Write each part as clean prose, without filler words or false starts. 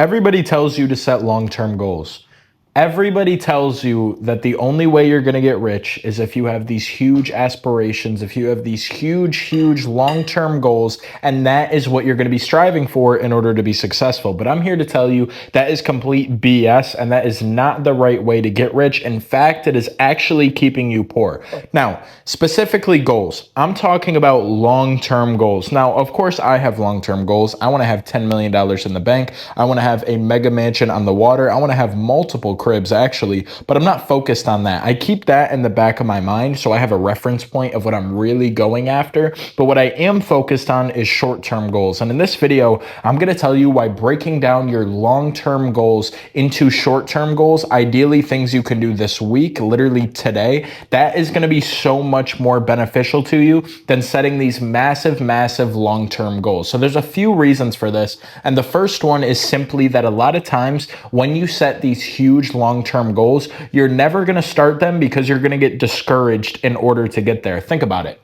Everybody tells you to set long-term goals. Everybody tells you that the only way you're going to get rich is if you have these huge aspirations, if you have these huge long-term goals, and that is what you're going to be striving for in order to be successful. But I'm here to tell you that is complete BS, and that is not the right way to get rich. In fact, it is actually keeping you poor. Now, specifically goals. I'm talking about long-term goals. Now, of course, I have long-term goals. I want to have $10 million in the bank. I want to have a mega mansion on the water. I want to have multiple cribs actually, but I'm not focused on that. I keep that in the back of my mind so I have a reference point of what I'm really going after. But what I am focused on is short-term goals. And in this video, I'm going to tell you why breaking down your long-term goals into short-term goals, ideally things you can do this week, literally today, that is going to be so much more beneficial to you than setting these massive long-term goals. So there's a few reasons for this. And the first one is simply that a lot of times when you set these huge long-term goals, you're never going to start them because you're going to get discouraged in order to get there. Think about it.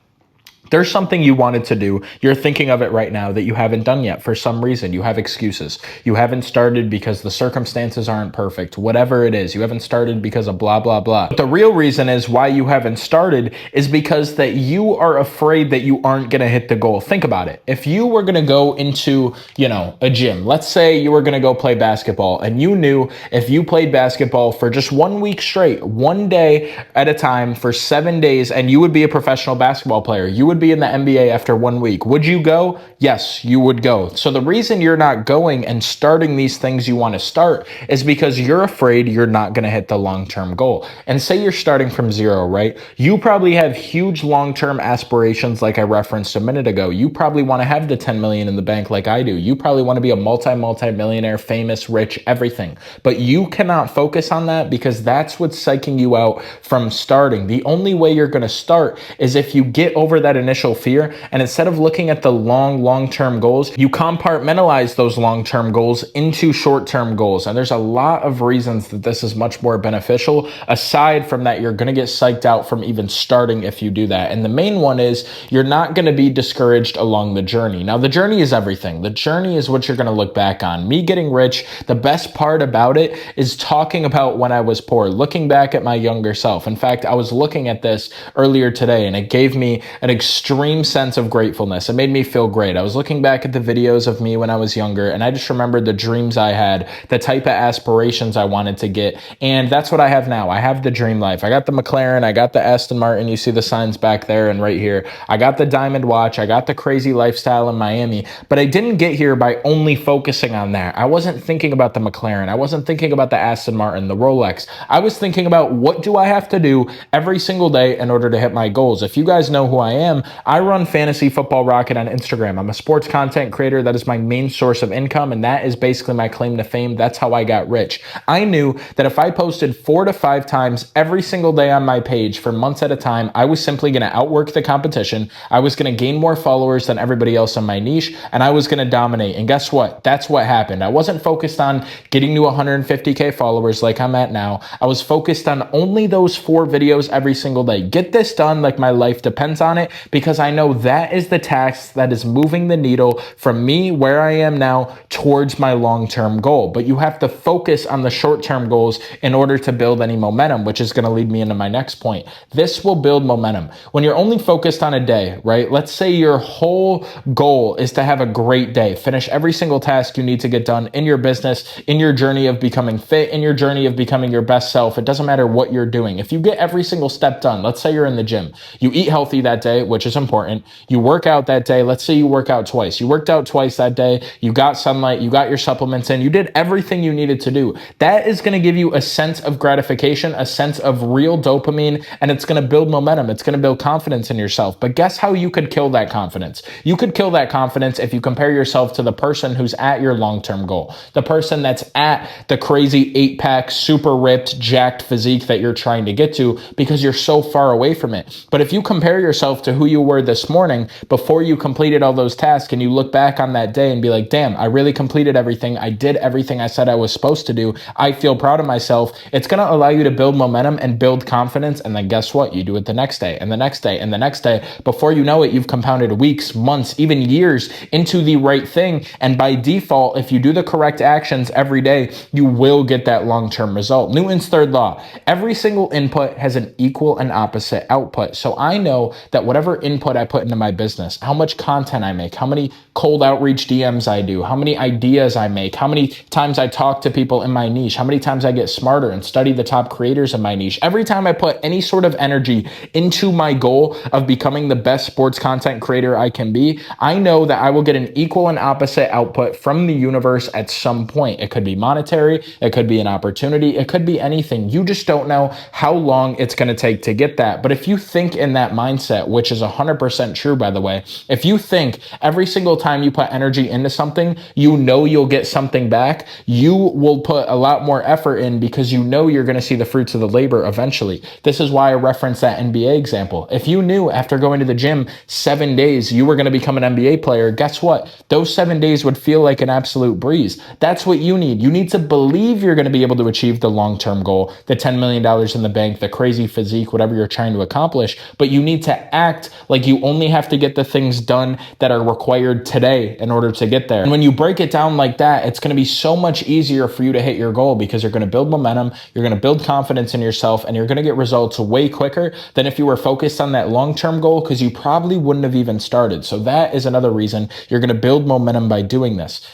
There's something you wanted to do. You're thinking of it right now that you haven't done yet for some reason. You have excuses. You haven't started because the circumstances aren't perfect. Whatever it is, you haven't started because of blah. But the real reason is why you haven't started is because that you are afraid that you aren't going to hit the goal. Think about it. If you were going to go into, a gym, let's say you were going to go play basketball and you knew if you played basketball for just 1 week straight, one day at a time for 7 days, and you would be a professional basketball player, you would be in the NBA after 1 week. Would you go? Yes, you would go. So the reason you're not going and starting these things you want to start is because you're afraid you're not going to hit the long-term goal. And say you're starting from zero, right? You probably have huge long-term aspirations like I referenced a minute ago. You probably want to have the 10 million in the bank like I do. You probably want to be a multi-millionaire, famous, rich, everything. But you cannot focus on that because that's what's psyching you out from starting. The only way you're going to start is if you get over that initial fear, and instead of looking at the long-term goals, you compartmentalize those long-term goals into short-term goals. And there's a lot of reasons that this is much more beneficial. Aside from that, you're going to get psyched out from even starting if you do that. And the main one is you're not going to be discouraged along the journey. Now, the journey is everything. The journey is what you're going to look back on. Me getting rich, the best part about it is talking about when I was poor, looking back at my younger self. In fact, I was looking at this earlier today and it gave me an extreme sense of gratefulness. It made me feel great. I was looking back at the videos of me when I was younger and I just remembered the dreams I had, the type of aspirations I wanted to get. And that's what I have now. I have the dream life. I got the McLaren, I got the Aston Martin. You see the signs back there and right here. I got the diamond watch. I got the crazy lifestyle in Miami, but I didn't get here by only focusing on that. I wasn't thinking about the McLaren. I wasn't thinking about the Aston Martin, the Rolex. I was thinking about what do I have to do every single day in order to hit my goals. If you guys know who I am, I run Fantasy Football Rocket on Instagram. I'm a sports content creator. That is my main source of income, and that is basically my claim to fame. That's how I got rich. I knew that if I posted 4 to 5 times every single day on my page for months at a time, I was simply going to outwork the competition. I was going to gain more followers than everybody else in my niche, and I was going to dominate. And guess what? That's what happened. I wasn't focused on getting to 150K followers like I'm at now. I was focused on only those 4 videos every single day. Get this done like my life depends on it, because I know that is the task that is moving the needle from me where I am now towards my long-term goal. But you have to focus on the short-term goals in order to build any momentum, which is going to lead me into my next point. This will build momentum. When you're only focused on a day, right? Let's say your whole goal is to have a great day, finish every single task you need to get done in your business, in your journey of becoming fit, in your journey of becoming your best self. It doesn't matter what you're doing. If you get every single step done, let's say you're in the gym, you eat healthy that day, which is important. You work out that day. Let's say you work out twice. You worked out twice that day. You got sunlight. You got your supplements in. You did everything you needed to do. That is going to give you a sense of gratification, a sense of real dopamine, and it's going to build momentum. It's going to build confidence in yourself. But guess how you could kill that confidence? You could kill that confidence if you compare yourself to the person who's at your long-term goal, the person that's at the crazy 8-pack, super ripped, jacked physique that you're trying to get to, because you're so far away from it. But if you compare yourself to who you you were this morning before you completed all those tasks, and you look back on that day and be like, damn, I really completed everything. I did everything I said I was supposed to do. I feel proud of myself. It's going to allow you to build momentum and build confidence. And then guess what? You do it the next day and the next day and the next day. Before you know it, you've compounded weeks, months, even years into the right thing. And by default, if you do the correct actions every day, you will get that long-term result. Newton's third law: every single input has an equal and opposite output. So I know that whatever input I put into my business, how much content I make, how many cold outreach DMs I do, how many ideas I make, how many times I talk to people in my niche, how many times I get smarter and study the top creators in my niche. Every time I put any sort of energy into my goal of becoming the best sports content creator I can be, I know that I will get an equal and opposite output from the universe at some point. It could be monetary, it could be an opportunity, it could be anything. You just don't know how long it's going to take to get that. But if you think in that mindset, which is 100% true, by the way, if you think every single time you put energy into something, you know you'll get something back, you will put a lot more effort in because you know you're going to see the fruits of the labor eventually. This is why I referenced that NBA example. If you knew after going to the gym 7 days you were going to become an NBA player, guess what? Those 7 days would feel like an absolute breeze. That's what you need. You need to believe you're going to be able to achieve the long-term goal, the $10 million in the bank, the crazy physique, whatever you're trying to accomplish, but you need to act like you only have to get the things done that are required today in order to get there. And when you break it down like that, it's going to be so much easier for you to hit your goal because you're going to build momentum, you're going to build confidence in yourself, and you're going to get results way quicker than if you were focused on that long-term goal, because you probably wouldn't have even started. So that is another reason you're going to build momentum by doing this.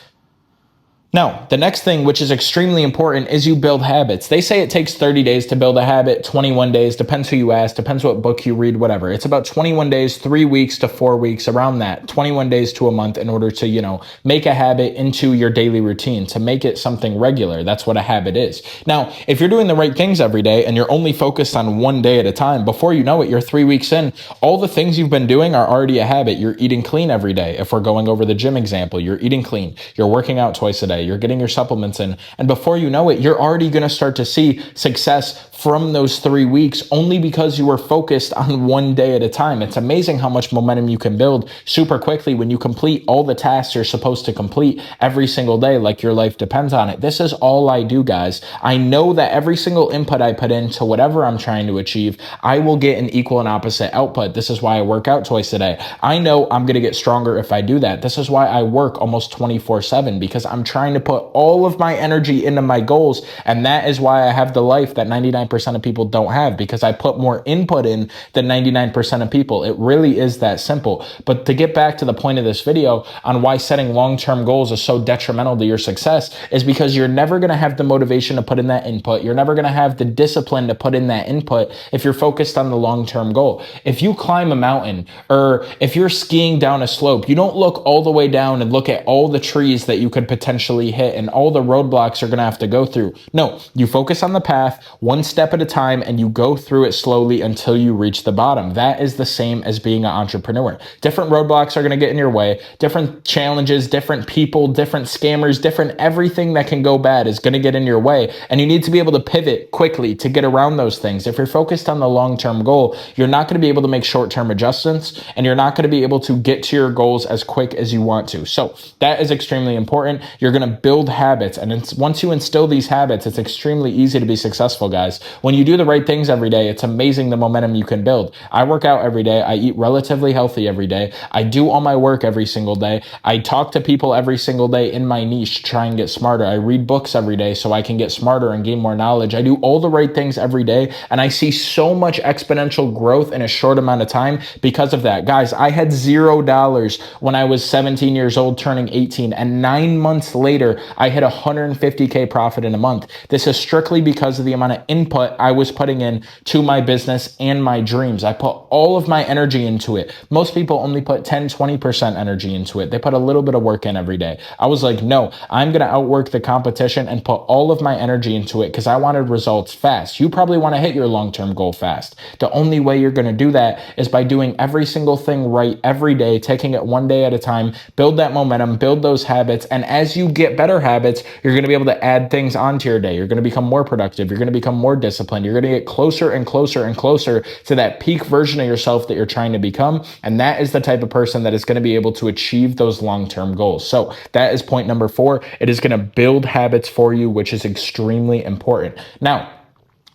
Now, the next thing, which is extremely important, is you build habits. They say it takes 30 days to build a habit, 21 days, depends who you ask, depends what book you read, whatever. It's about 21 days, 3 weeks to 4 weeks, around that, 21 days to a month in order to, make a habit into your daily routine, to make it something regular. That's what a habit is. Now, if you're doing the right things every day and you're only focused on one day at a time, before you know it, you're 3 weeks in, all the things you've been doing are already a habit. You're eating clean every day. If we're going over the gym example, you're eating clean, you're working out twice a day, you're getting your supplements in, and before you know it, you're already going to start to see success from those 3 weeks only because you were focused on one day at a time. It's amazing how much momentum you can build super quickly when you complete all the tasks you're supposed to complete every single day, like your life depends on it. This is all I do, guys. I know that every single input I put into whatever I'm trying to achieve, I will get an equal and opposite output. This is why I work out twice a day. I know I'm going to get stronger if I do that. This is why I work almost 24/7, because I'm trying to put all of my energy into my goals. And that is why I have the life that 99% of people don't have, because I put more input in than 99% of people. It really is that simple. But to get back to the point of this video on why setting long-term goals is so detrimental to your success, is because you're never going to have the motivation to put in that input. You're never going to have the discipline to put in that input if you're focused on the long-term goal. If you climb a mountain, or if you're skiing down a slope, you don't look all the way down and look at all the trees that you could potentially hit and all the roadblocks you're going to have to go through. No, you focus on the path one step at a time and you go through it slowly until you reach the bottom. That is the same as being an entrepreneur. Different roadblocks are going to get in your way, different challenges, different people, different scammers, different everything that can go bad is going to get in your way. And you need to be able to pivot quickly to get around those things. If you're focused on the long-term goal, you're not going to be able to make short-term adjustments, and you're not going to be able to get to your goals as quick as you want to. So that is extremely important. You're going to build habits. And once you instill these habits, it's extremely easy to be successful, guys. When you do the right things every day, it's amazing the momentum you can build. I work out every day. I eat relatively healthy every day. I do all my work every single day. I talk to people every single day in my niche to try and get smarter. I read books every day so I can get smarter and gain more knowledge. I do all the right things every day, and I see so much exponential growth in a short amount of time because of that. Guys, I had $0 when I was 17 years old turning 18, and 9 months later, I hit $150K profit in a month. This is strictly because of the amount of input I was putting in to my business and my dreams. I put all of my energy into it. Most people only put 10-20% energy into it. They put a little bit of work in every day. I was like, no, I'm going to outwork the competition and put all of my energy into it because I wanted results fast. You probably want to hit your long-term goal fast. The only way you're going to do that is by doing every single thing right every day, taking it one day at a time, build that momentum, build those habits. And as you get get better habits, you're going to be able to add things onto your day. You're going to become more productive. You're going to become more disciplined. You're going to get closer and closer and closer to that peak version of yourself that you're trying to become. And that is the type of person that is going to be able to achieve those long-term goals. So that is point number 4. It is going to build habits for you, which is extremely important. Now,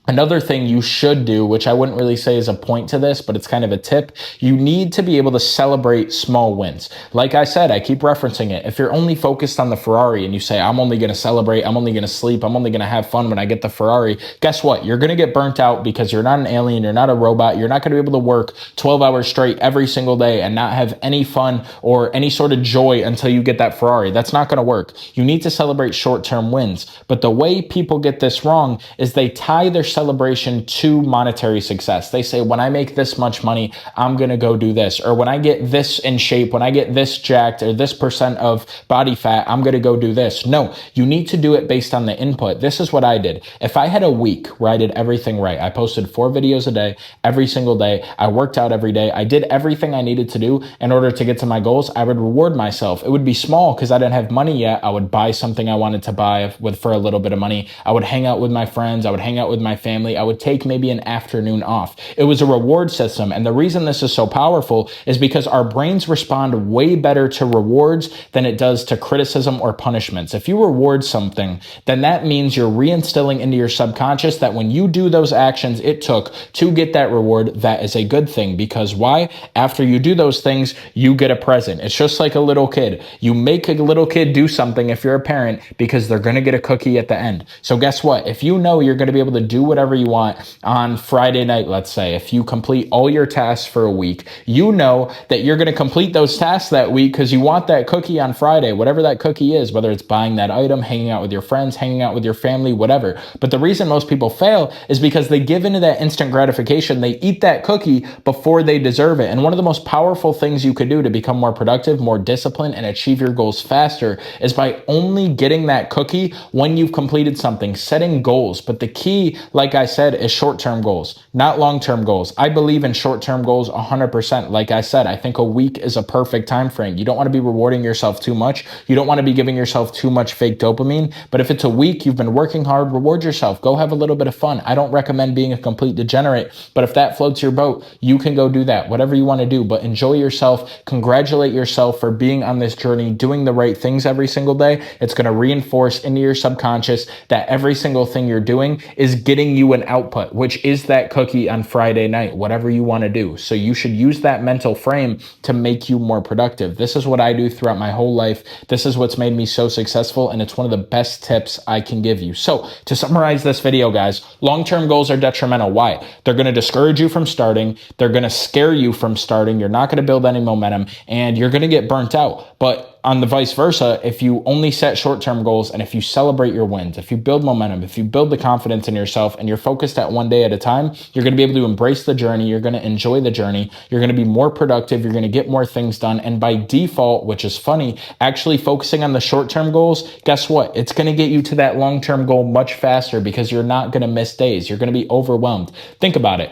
another thing you should do, which I wouldn't really say is a point to this, but it's kind of a tip, you need to be able to celebrate small wins. Like I said, I keep referencing it. If you're only focused on the Ferrari and you say, I'm only going to celebrate, I'm only going to sleep, I'm only going to have fun when I get the Ferrari, guess what? You're going to get burnt out because you're not an alien, you're not a robot, you're not going to be able to work 12 hours straight every single day and not have any fun or any sort of joy until you get that Ferrari. That's not going to work. You need to celebrate short-term wins. But the way people get this wrong is they tie their celebration to monetary success. They say, when I make this much money, I'm going to go do this. Or when I get this in shape, when I get this jacked or this percent of body fat, I'm going to go do this. No, you need to do it based on the input. This is what I did. If I had a week where I did everything right, I posted 4 videos a day, every single day, I worked out every day, I did everything I needed to do in order to get to my goals, I would reward myself. It would be small because I didn't have money yet. I would buy something I wanted to buy for a little bit of money. I would hang out with my friends. I would hang out with my family. I would take maybe an afternoon off. It was a reward system. And the reason this is so powerful is because our brains respond way better to rewards than it does to criticism or punishments. If you reward something, then that means you're reinstilling into your subconscious that when you do those actions it took to get that reward, that is a good thing. Because why? After you do those things, you get a present. It's just like a little kid. You make a little kid do something if you're a parent because they're going to get a cookie at the end. So guess what? If you know you're going to be able to do whatever you want on Friday night, let's say, if you complete all your tasks for a week, you know that you're going to complete those tasks that week because you want that cookie on Friday, whatever that cookie is, whether it's buying that item, hanging out with your friends, hanging out with your family, whatever. But the reason most people fail is because they give into that instant gratification. They eat that cookie before they deserve it. And one of the most powerful things you could do to become more productive, more disciplined, and achieve your goals faster is by only getting that cookie when you've completed something, setting goals. But the key, like I said, is short-term goals, not long-term goals. I believe in short-term goals 100%. Like I said, I think a week is a perfect time frame. You don't want to be rewarding yourself too much. You don't want to be giving yourself too much fake dopamine. But if it's a week, you've been working hard, reward yourself. Go have a little bit of fun. I don't recommend being a complete degenerate, but if that floats your boat, you can go do that, whatever you want to do. But enjoy yourself. Congratulate yourself for being on this journey, doing the right things every single day. It's going to reinforce into your subconscious that every single thing you're doing is getting you an output, which is that cookie on Friday night, whatever you want to do. So you should use that mental frame to make you more productive. This is what I do throughout my whole life. This is what's made me so successful, and it's one of the best tips I can give you. So to summarize this video, guys, long-term goals are detrimental. Why? They're going to discourage you from starting. They're going to scare you from starting. You're not going to build any momentum, and you're going to get burnt out. But on the vice versa, if you only set short-term goals and if you celebrate your wins, if you build momentum, if you build the confidence in yourself and you're focused at one day at a time, you're going to be able to embrace the journey. You're going to enjoy the journey. You're going to be more productive. You're going to get more things done. And by default, which is funny, actually focusing on the short-term goals, guess what? It's going to get you to that long-term goal much faster because you're not going to miss days. You're going to be overwhelmed. Think about it.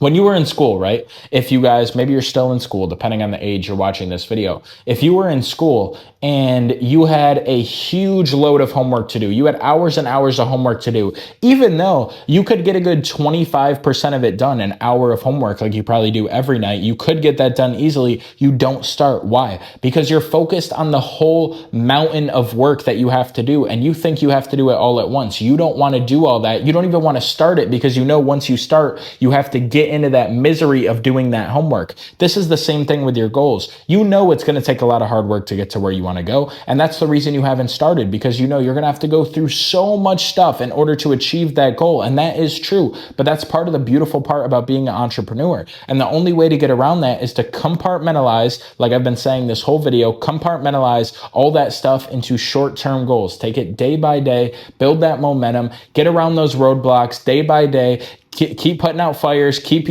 When you were in school, right? If you guys, maybe you're still in school, depending on the age you're watching this video. If you were in school and you had a huge load of homework to do, you had hours and hours of homework to do, even though you could get a good 25% of it done, an hour of homework like you probably do every night, you could get that done easily. You don't start. Why? Because you're focused on the whole mountain of work that you have to do, and you think you have to do it all at once. You don't want to do all that. You don't even want to start it because you know once you start, you have to get into that misery of doing that homework. This is the same thing with your goals. You know it's going to take a lot of hard work to get to where you want to go, and that's the reason you haven't started, because you know you're going to have to go through so much stuff in order to achieve that goal, and that is true, but that's part of the beautiful part about being an entrepreneur, and the only way to get around that is to compartmentalize, like I've been saying this whole video, compartmentalize all that stuff into short-term goals. Take it day by day, build that momentum, get around those roadblocks day by day, keep putting out fires, keep,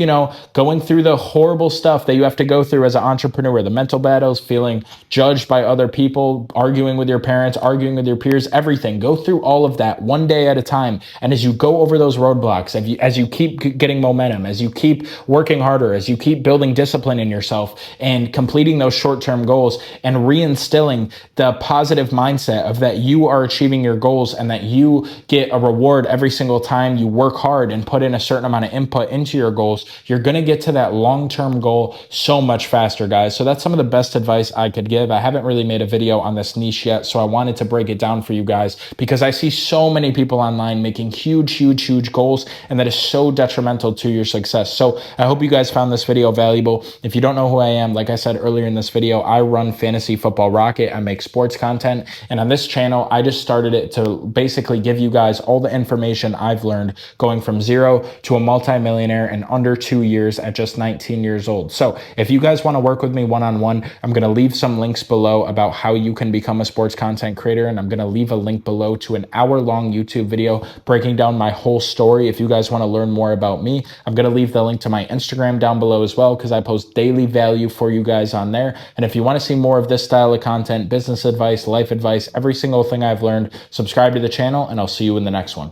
going through the horrible stuff that you have to go through as an entrepreneur, the mental battles, feeling judged by other people, arguing with your parents, arguing with your peers, everything. Go through all of that one day at a time. And as you go over those roadblocks, as you keep getting momentum, as you keep working harder, as you keep building discipline in yourself and completing those short-term goals and reinstilling the positive mindset of that you are achieving your goals and that you get a reward every single time you work hard and put in a certain amount of input into your goals, you're going to get to that long-term goal so much faster, guys. So that's some of the best advice I could give. I haven't really made a video on this niche yet, so I wanted to break it down for you guys because I see so many people online making huge goals, and that is so detrimental to your success. So I hope you guys found this video valuable. If you don't know who I am, like I said earlier in this video, I run Fantasy Football Rocket. I make sports content, and on this channel, I just started it to basically give you guys all the information I've learned going from zero to a multimillionaire in under 2 years at just 19 years old. So if you guys want to work with me one-on-one, I'm going to leave some links below about how you can become a sports content creator, and I'm going to leave a link below to an hour-long YouTube video breaking down my whole story. If you guys want to learn more about me, I'm going to leave the link to my Instagram down below as well, because I post daily value for you guys on there. And if you want to see more of this style of content, business advice, life advice, every single thing I've learned, subscribe to the channel, and I'll see you in the next one.